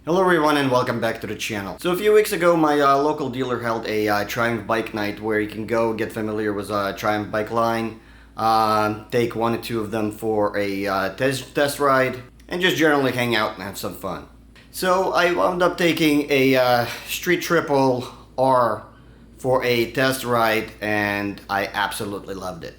Hello everyone and welcome back to the channel. So a few weeks ago my local dealer held a Triumph bike night where you can go get familiar with Triumph bike line, take one or two of them for a test ride, and just generally hang out and have some fun. So I wound up taking a Street Triple R for a test ride and I absolutely loved it.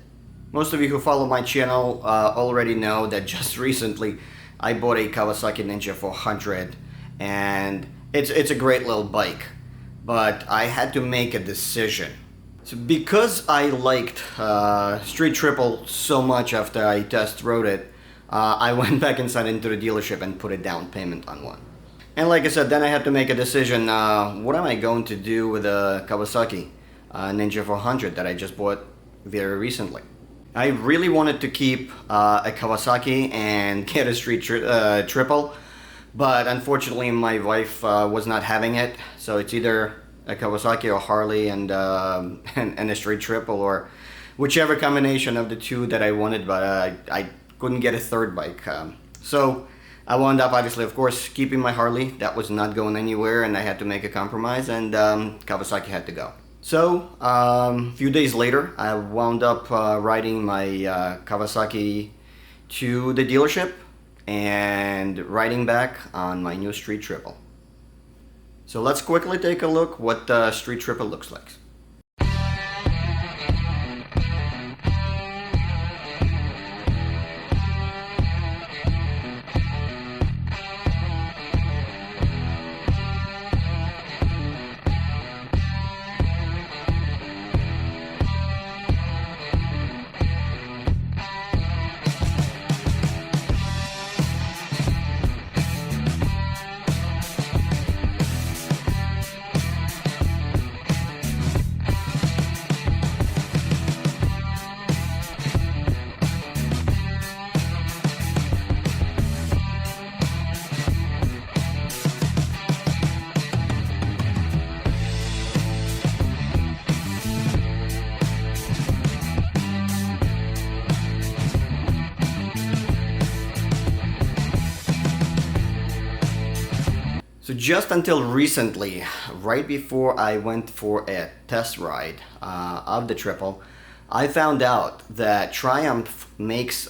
Most of you who follow my channel already know that just recently I bought a Kawasaki Ninja 400. And it's a great little bike, but I had to make a decision. So because I liked Street Triple so much after I test rode it, I went back inside into the dealership and put a down payment on one. And like I said, then I had to make a decision, what am I going to do with a Kawasaki Ninja 400 that I just bought very recently. I really wanted to keep a Kawasaki and get a Street Triple. But unfortunately my wife was not having it, so it's either a Kawasaki or Harley and a Street Triple, or whichever combination of the two that I wanted, but I couldn't get a third bike. So I wound up, obviously, of course, keeping my Harley. That was not going anywhere and I had to make a compromise, and Kawasaki had to go. So a few days later I wound up riding my Kawasaki to the dealership and riding back on my new Street Triple. So let's quickly take a look what the Street Triple looks like. So just until recently, right before I went for a test ride of the Triple, I found out that Triumph makes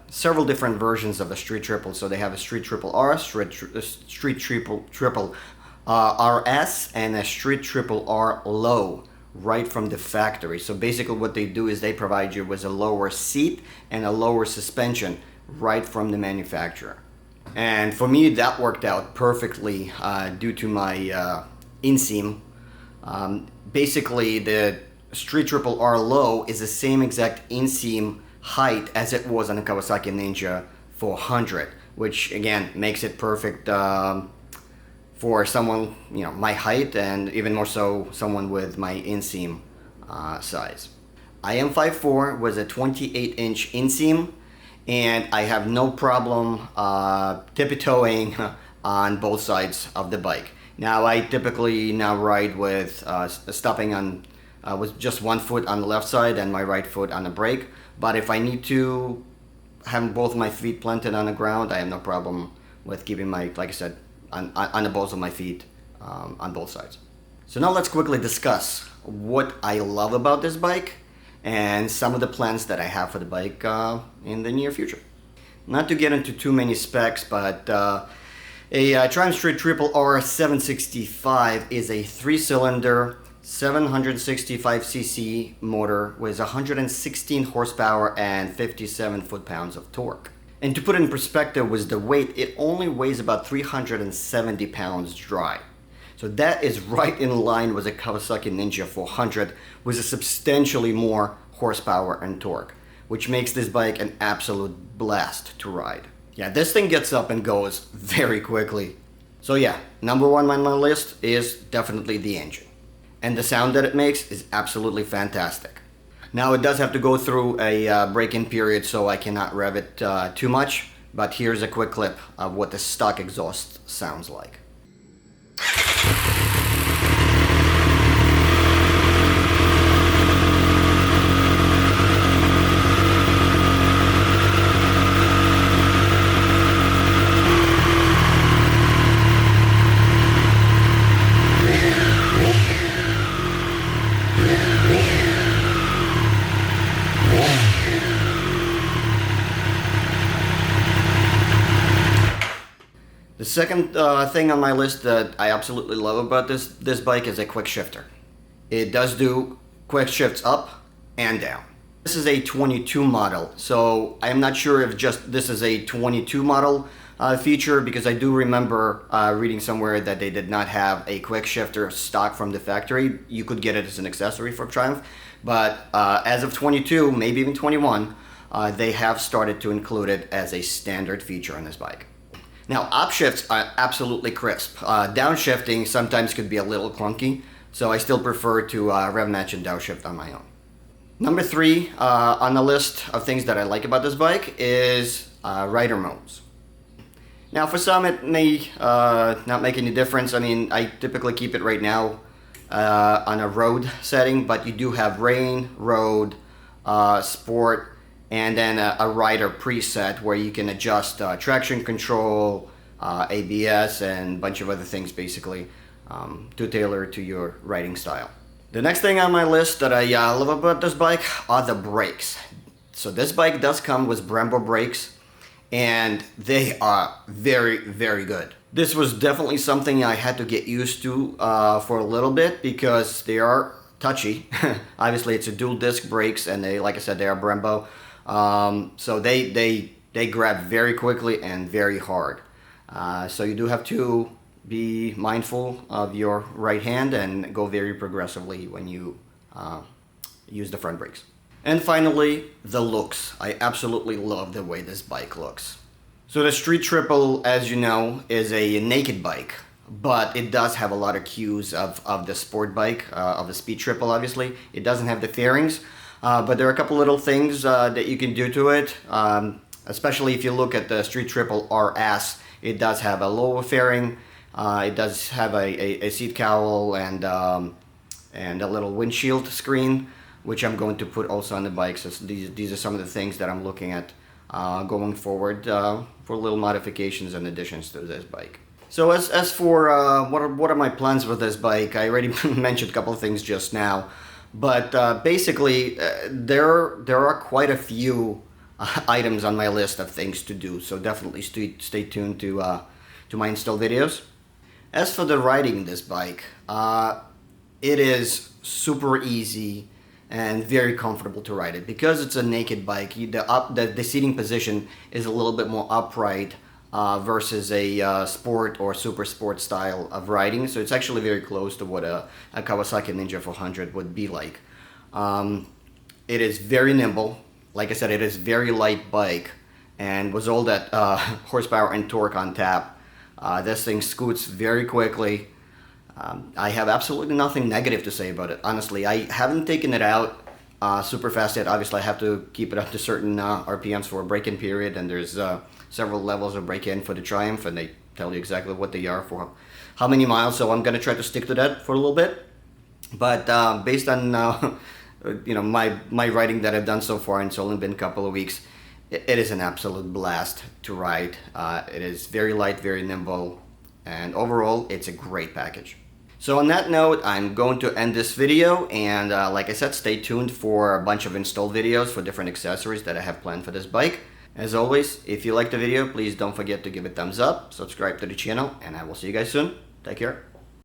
several different versions of the Street Triple. So they have a Street Triple R, Street Triple RS, and a Street Triple R Low right from the factory. So basically what they do is they provide you with a lower seat and a lower suspension right from the manufacturer. And for me, that worked out perfectly due to my inseam. Basically, the Street Triple R Low is the same exact inseam height as it was on the Kawasaki Ninja 400, which again makes it perfect for someone, you know, my height, and even more so someone with my inseam size. I am 5'4" with a 28-inch inseam, and I have no problem tippy-toeing on both sides of the bike. Now I typically now ride with stopping on with just one foot on the left side and my right foot on the brake, but if I need to have both my feet planted on the ground, I have no problem with keeping my, like I said, on the balls of my feet on both sides. So now let's quickly discuss what I love about this bike and some of the plans that I have for the bike in the near future. Not to get into too many specs, but a Triumph Street Triple R 765 is a 3-cylinder 765cc motor with 116 horsepower and 57 foot-pounds of torque. And to put it in perspective with the weight, it only weighs about 370 pounds dry. So that is right in line with a Kawasaki Ninja 400 with a substantially more horsepower and torque, which makes this bike an absolute blast to ride. Yeah, this thing gets up and goes very quickly. So yeah, number one on my list is definitely the engine. And the sound that it makes is absolutely fantastic. Now it does have to go through a break-in period, so I cannot rev it too much, but here's a quick clip of what the stock exhaust sounds like. The second thing on my list that I absolutely love about this bike is a quick shifter. It does do quick shifts up and down. This is a 22 model, so I'm not sure if just this is a 22 model feature, because I do remember reading somewhere that they did not have a quick shifter stock from the factory. You could get it as an accessory for Triumph, but as of 22, maybe even 21, they have started to include it as a standard feature on this bike. Now, upshifts are absolutely crisp. Downshifting sometimes could be a little clunky, so I still prefer to rev match and downshift on my own. Number 3 on the list of things that I like about this bike is rider modes. Now, for some it may not make any difference. I mean, I typically keep it right now on a road setting, but you do have rain, road, sport, and then a rider preset where you can adjust traction control, ABS, and a bunch of other things basically to tailor to your riding style. The next thing on my list that I love about this bike are the brakes. So this bike does come with Brembo brakes, and they are very, very good. This was definitely something I had to get used to for a little bit because they are touchy. Obviously, it's a dual disc brakes, and they, like I said, they are Brembo. So they grab very quickly and very hard. So you do have to be mindful of your right hand and go very progressively when you use the front brakes. And finally, the looks. I absolutely love the way this bike looks. So the Street Triple, as you know, is a naked bike, but it does have a lot of cues of the sport bike, of the Speed Triple, obviously. It doesn't have the fairings, but there are a couple little things that you can do to it, especially if you look at the Street Triple RS. It does have a lower fairing. It does have a seat cowl and a little windshield screen, which I'm going to put also on the bike. So these are some of the things that I'm looking at going forward for little modifications and additions to this bike. So as for what are my plans with this bike, I already mentioned a couple of things just now, but basically there are quite a few items on my list of things to do. So definitely stay tuned to my install videos. As for the riding this bike, it is super easy and very comfortable to ride it. Because it's a naked bike, the seating position is a little bit more upright versus a sport or super sport style of riding. So it's actually very close to what a Kawasaki Ninja 400 would be like. It is very nimble. Like I said, it is very light bike, and with all that horsepower and torque on tap, this thing scoots very quickly. I have absolutely nothing negative to say about it. Honestly, I haven't taken it out super fast yet. Obviously, I have to keep it up to certain RPMs for a break-in period, and there's several levels of break-in for the Triumph, and they tell you exactly what they are for how many miles. So I'm going to try to stick to that for a little bit. But based on my riding that I've done so far, and it's only been a couple of weeks, it is an absolute blast to ride. It is very light, very nimble, and overall, it's a great package. So on that note, I'm going to end this video, and like I said, stay tuned for a bunch of install videos for different accessories that I have planned for this bike. As always, if you liked the video, please don't forget to give it a thumbs up, subscribe to the channel, and I will see you guys soon. Take care.